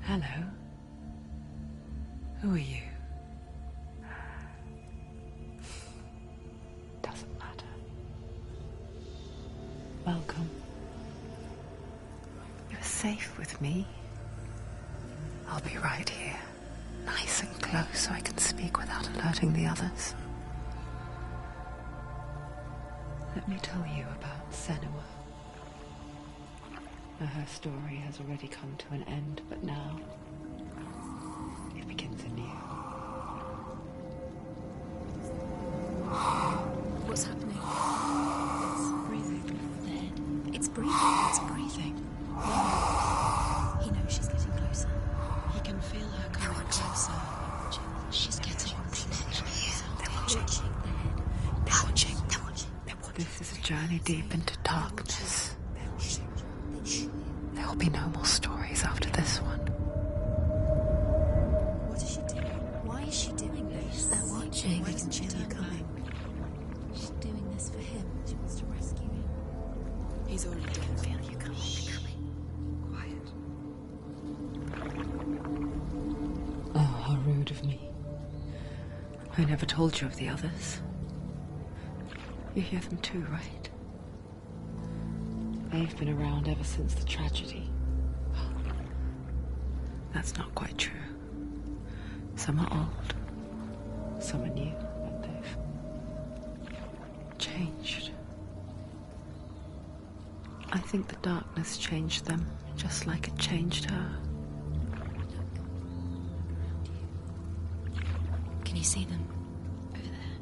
Hello. Who are you? Doesn't matter. Welcome. You're safe with me. I'll be right here, nice and close so I can speak without alerting the others. Let me tell you about Senua. Now, her story has already come to an end, but now it begins anew. What's happening? It's breathing. The head. It's breathing. It's breathing. He knows she's getting closer. He can feel her coming closer. She's getting closer. They're watching. The head. They're watching. They're watching. This is a journey deep into darkness. There will be no more stories after this one. What is she doing? Why is she doing this? They're watching. They can feel her coming. She's doing this for him. She wants to rescue him. He's already dead. Feel you coming. Quiet. Oh, how rude of me. I never told you of the others. You hear them too, right? They've been around ever since the tragedy. Well, that's not quite true. Some are old, some are new, but they've changed. I think the darkness changed them, just like it changed her. Can you see them? Over there.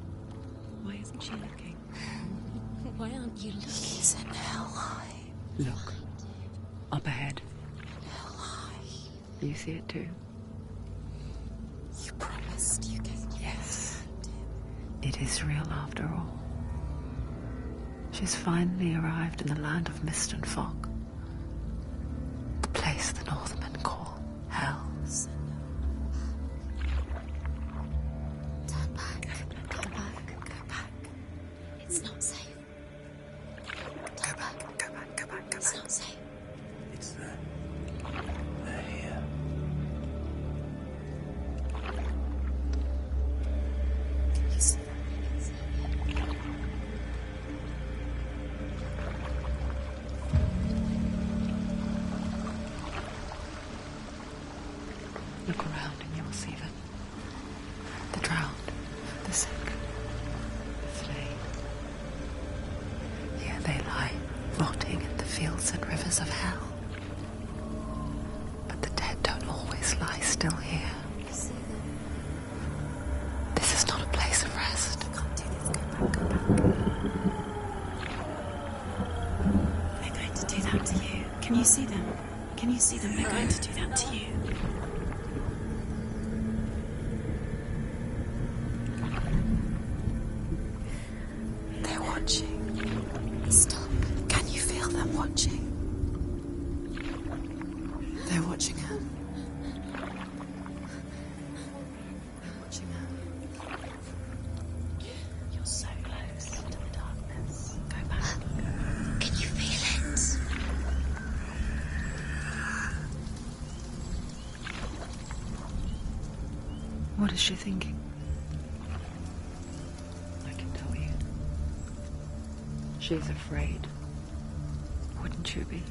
Why isn't she looking? Why aren't you looking? He's in hell high. Look, up ahead. Hell high. You see it too? You promised you gave me. Yes. It is real after all. She's finally arrived in the land of mist and fog. The place the Northmen call hell. Turn back. Go back. Go back. It's not safe. Go back. Go back. Go back. Go back. It's not safe. It's there. They're here. You see them? Look around and you'll see them. The drowned, the sick, the slain. Here they lie, rotting in the fields and rivers of hell. But the dead don't always lie still here. You see them? This is not a place of rest. I can't do this. Go back. Go back. They're going to do that to you. Can you see them? Can you see them? They're going to do that to you. They're watching. Stop. Can you feel them watching? They're watching her. They're watching her. You're so close to the darkness. Go back. Can you feel it? What is she thinking? I can tell you. She's afraid. Wouldn't you be?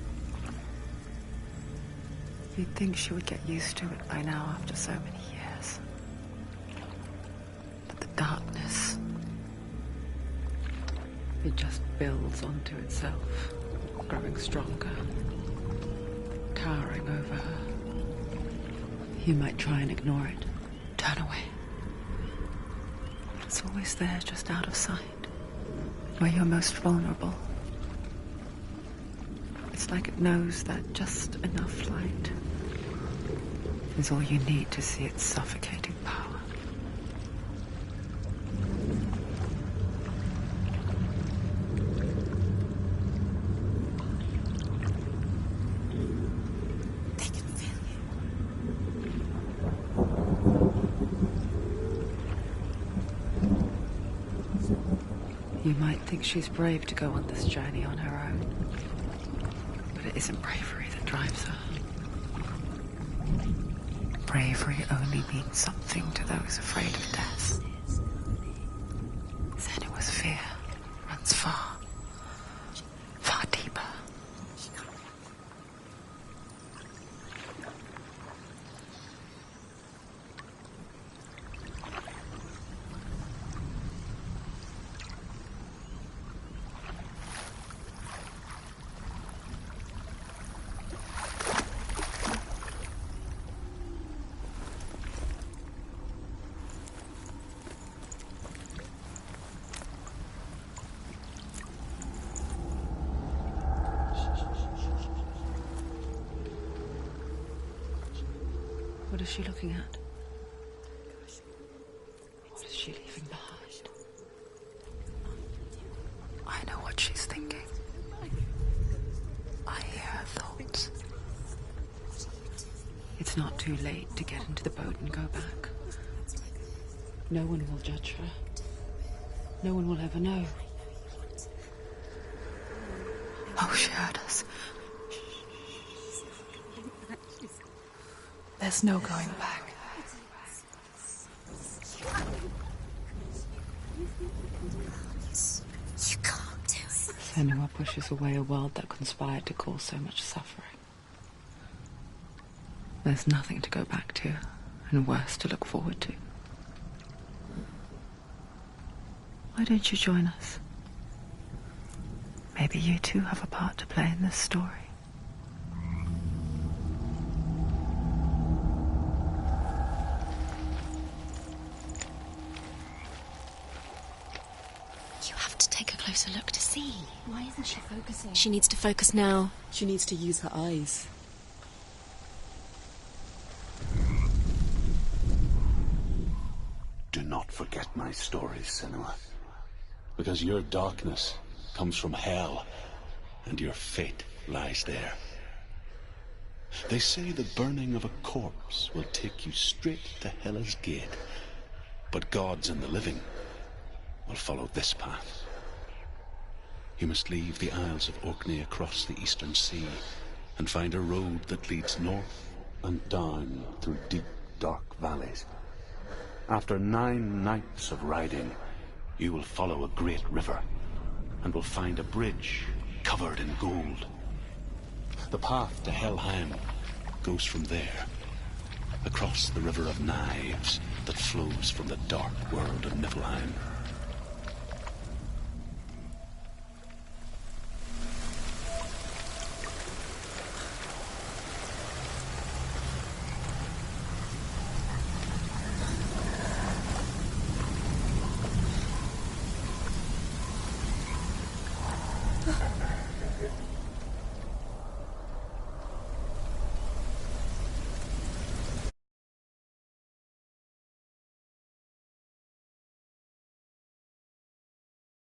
You'd think she would get used to it by now after so many years. But the darkness, it just builds onto itself, growing stronger, towering over her. You might try and ignore it. Turn away. It's always there, just out of sight, where you're most vulnerable. It's like it knows that just enough light is all you need to see its suffocating power. They can feel you. You might think she's brave to go on this journey on her own, but it isn't bravery that drives her. bravery only means something to those afraid of death, then it was fear runs far, far deeper. What is she looking at? What is she leaving behind? I know what she's thinking. I hear her thoughts. It's not too late to get into the boat and go back. No one will judge her. No one will ever know. Oh, she heard us. There's no going back. You can't do it. Senua pushes away a world that conspired to cause so much suffering. There's nothing to go back to, and worse to look forward to. Why don't you join us? Maybe you too have a part to play in this story. You have to take a closer look to see. Why isn't she focusing? She needs to focus now. She needs to use her eyes. Do not forget my stories, Senua. Because your darkness comes from hell, and your fate lies there. They say the burning of a corpse will take you straight to Hela's gate, but gods and the living will follow this path. You must leave the Isles of Orkney across the eastern sea and find a road that leads north and down through deep, dark valleys. After 9 nights of riding, you will follow a great river and will find a bridge covered in gold. The path to Helheim goes from there, across the river of knives that flows from the dark world of Niflheim.